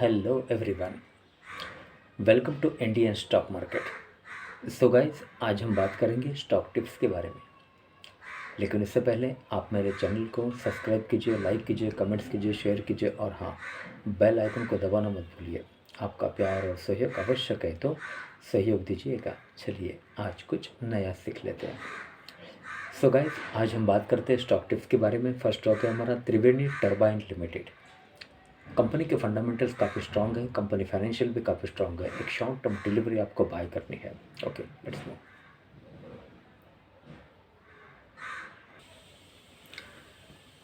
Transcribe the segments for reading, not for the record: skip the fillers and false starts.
Hello everyone, welcome to Indian stock market. So guys, आज हम बात करेंगे स्टॉक टिप्स के बारे में। लेकिन इससे पहले आप मेरे चैनल को सब्सक्राइब कीजिए, लाइक कीजिए, कमेंट्स कीजिए, शेयर कीजिए और हाँ, बेल आइकन को दबाना मत भूलिए। आपका प्यार और सहयोग आवश्यक है, तो सहयोग दीजिएगा। चलिए आज कुछ नया सीख लेते हैं। सो गाइज, आज हम बात करते हैं स्टॉक टिप्स के बारे में। फर्स्ट स्टॉक है हमारा त्रिवेणी टर्बाइन लिमिटेड। कंपनी के फंडामेंटल्स काफ़ी स्ट्रांग है, कंपनी फाइनेंशियल भी काफ़ी स्ट्रांग है। एक शॉर्ट टर्म डिलीवरी आपको बाय करनी है। Okay, let's move.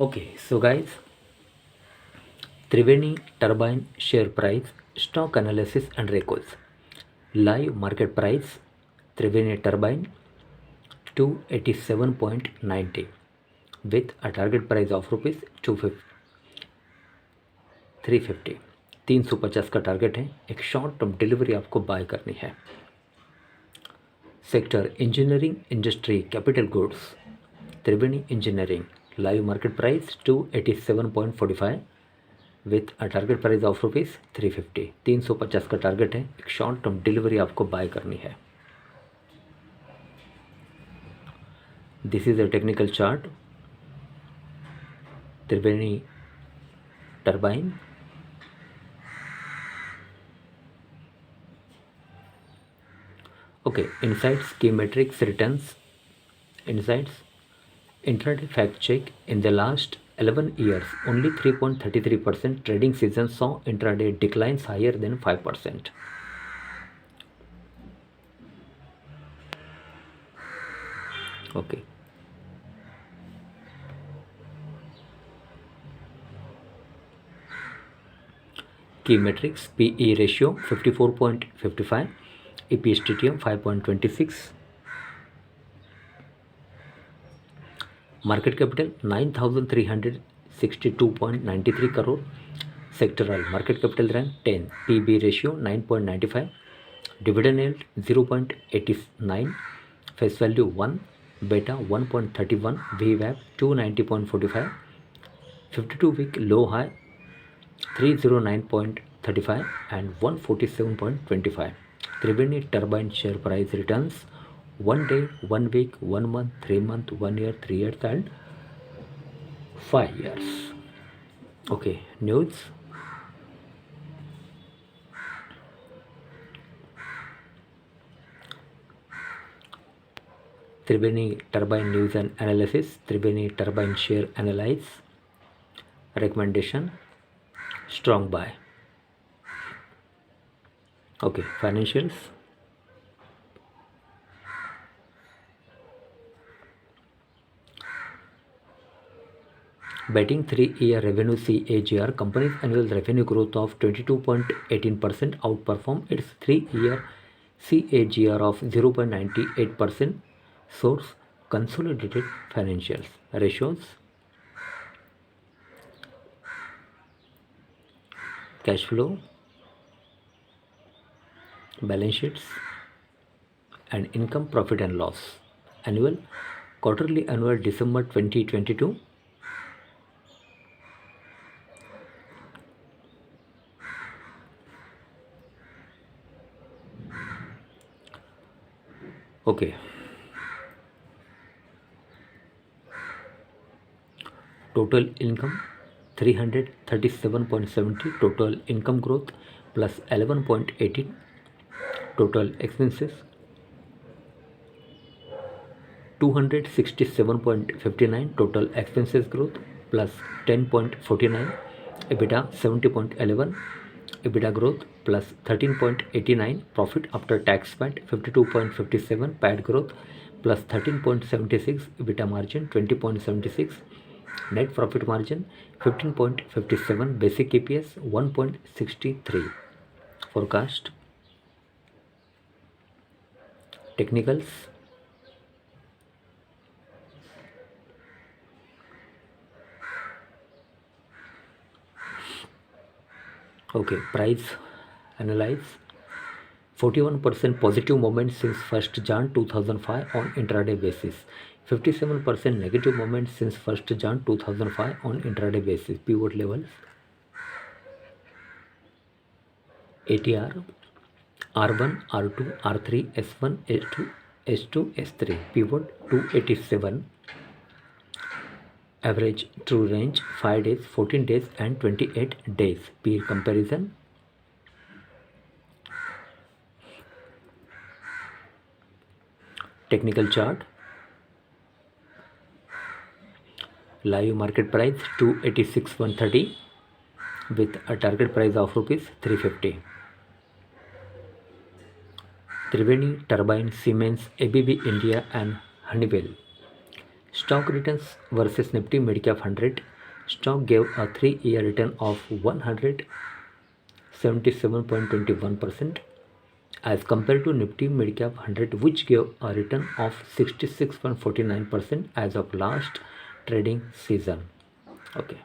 Okay, so guys, Triveni turbine share price, stock analysis and records. Live market price Triveni turbine 287.90 with a target price of rupees 350। 350 का target है। एक short term delivery आपको bye करनी है। Sector engineering industry capital goods, Triveni engineering, live market price 287.45 with a target price of rupees 350। 350 का target है। एक short term delivery आपको बाय करनी है। This is a technical chart Triveni turbine. Okay, insights, key metrics, returns, insights, intraday fact check. In the last 11 years, only 3.33% trading season saw intraday declines higher than 5%. Okay. Key metrics: PE ratio 54.55, EPS/TTM 5.26, market capital 9,362.93 crore, sectoral market capital rank 10, PB ratio 9.95, dividend yield 0.89, face value 1, beta 1.31, VWAP 290.45, 52-week low high 309.35 and 147.25. Triveni Turbine share price returns 1 day, 1 week, 1 month, 3 month, 1 year, 3 years and 5 years. Okay, news. Triveni Turbine news and analysis. Triveni Turbine share analyze. Recommendation: strong buy. Okay, financials. Betting 3-year revenue CAGR, company's annual revenue growth of 22.18% outperform its 3-year CAGR of 0.98%. Source: consolidated financials. Ratios: cash flow, balance sheets and income, profit and loss. Annual, quarterly, annual December 2022. Okay, total income 337.70, total income growth plus 11.18, total expenses 267.59, total expenses growth plus 10.49, EBITDA 70.11, EBITDA growth plus 13.89, profit after tax PAT 52.57, PAT growth plus 13.76, EBITDA margin 20.76, net profit margin 15.57, basic EPS 1.63. Forecast. Technicals. Okay, price analyze. 41% positive moment since 1st Jan 2005 on intraday basis. 57% negative moment since 1st Jan 2005 on intraday basis. Pivot levels. ATR R1, R2, R3, S1, S2, S3. Pivot 287. Average true range 5 days, 14 days and 28 days. Peer comparison. Technical chart. Live market price 286,130 with a target price of rupees 350. Triveni Turbine, Siemens, ABB India and Honeywell. Stock returns versus Nifty Midcap 100. Stock gave a 3-year return of 177.21% as compared to Nifty Midcap 100, which gave a return of 66.49% as of last trading season. Okay.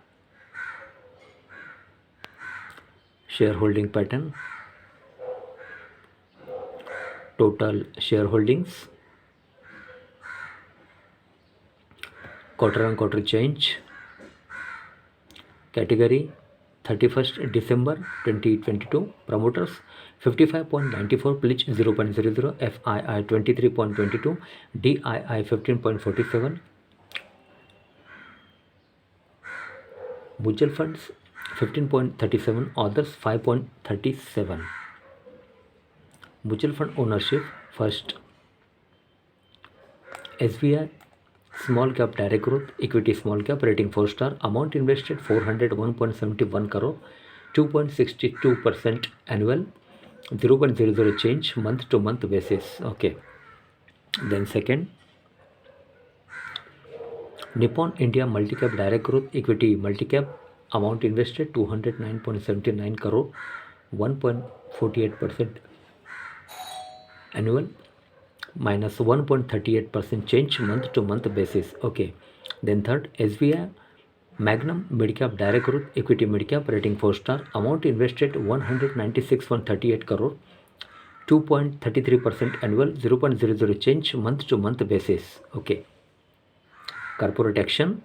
Shareholding pattern. Total shareholdings. Quarter on quarter change. Category 31st December 2022. Promoters 55.94, pledge 0.00, FII 23.22, DII 15.47. Mutual funds 15.37, others 5.37. Mutual fund ownership. First, SBI small cap direct growth, equity small cap, rating 4-star, amount invested 401.71 crore, 2.62% annual, 0.00 change month to month basis. Okay. Then second, Nippon India multi-cap direct growth, equity multi-cap, amount invested 209.79 crore, 1.48% annual, minus 1.38% change month to month basis. Okay. Then third, SBI Magnum Midcap Direct Growth Equity Midcap, rating 4-star, amount invested 196.38 crore, 2.33% annual, 0.00 change month to month basis. Okay. Corporate action.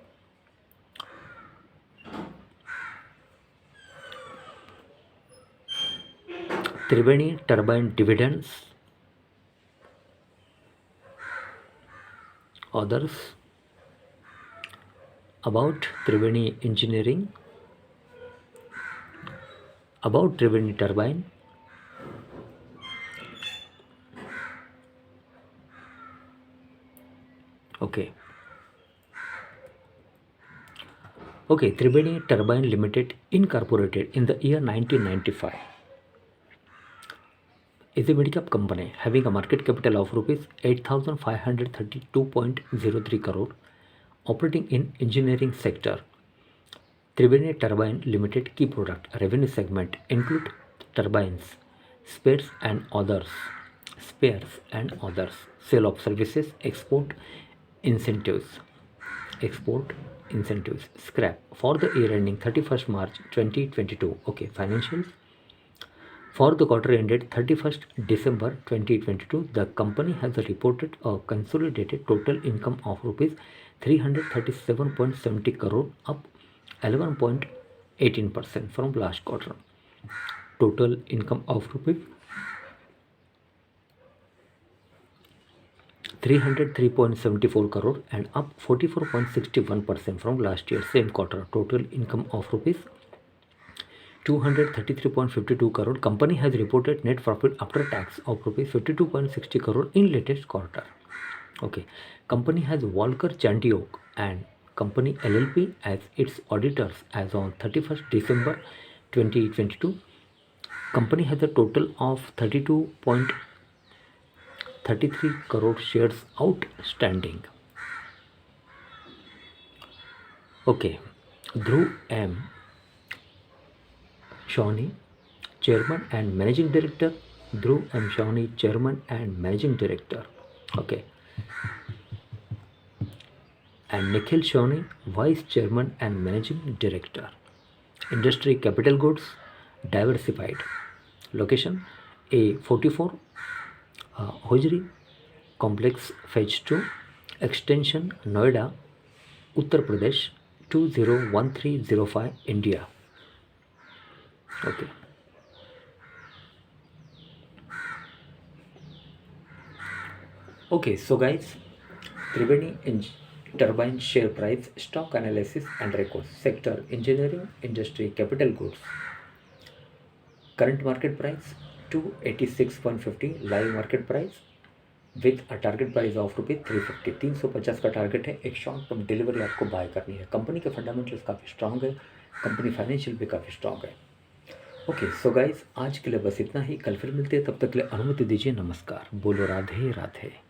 Triveni Turbine dividends. Others. About Triveni Engineering. About Triveni Turbine. Okay. Okay, Triveni Turbine Limited, incorporated in the year 1995, is a mid-cap company having a market capital of rupees 8,532.03 crore, operating in engineering sector. Triveni Turbine Limited key product revenue segment include turbines, spares and others, sale of services, export incentives, scrap for the year ending 31st March 2022. Okay, financials. For the quarter ended 31st December 2022, the company has reported a consolidated total income of rupees 337.70 crore, up 11.18% from last quarter. Total income of rupees 303.74 crore and up 44.61% from last year same quarter. Total income of rupees 233.52 crore. Company has reported net profit after tax of rupees 52.60 crore in latest quarter. Okay. Company has Walker Chandiok and Company LLP as its auditors as on 31st December 2022. Company has a total of 32.33 crore shares outstanding. Okay. Dhruv M. Shawnee, Chairman and Managing Director. Dhruv M. Shawnee, Chairman and Managing Director. Okay. And Nikhil Shawnee, Vice Chairman and Managing Director. Industry capital goods, diversified. Location A44, Hojri Complex Phase 2, Extension Noida, Uttar Pradesh 201305, India. Okay. Okay, so guys, Turbine share price, stock analysis and records, sector engineering, industry, capital goods. Current market price 286.50, live market price with a target price of रुपये 350, 350 का target है। एक short term delivery आपको bye करनी है। Company के fundamentals काफ़ी strong है, कंपनी फाइनेंशियल भी काफ़ी स्ट्रांग है। ओके सो गाइज, आज के लिए बस इतना ही। कल फिर मिलते हैं, तब तक के लिए अनुमति दीजिए। नमस्कार। बोलो राधे राधे।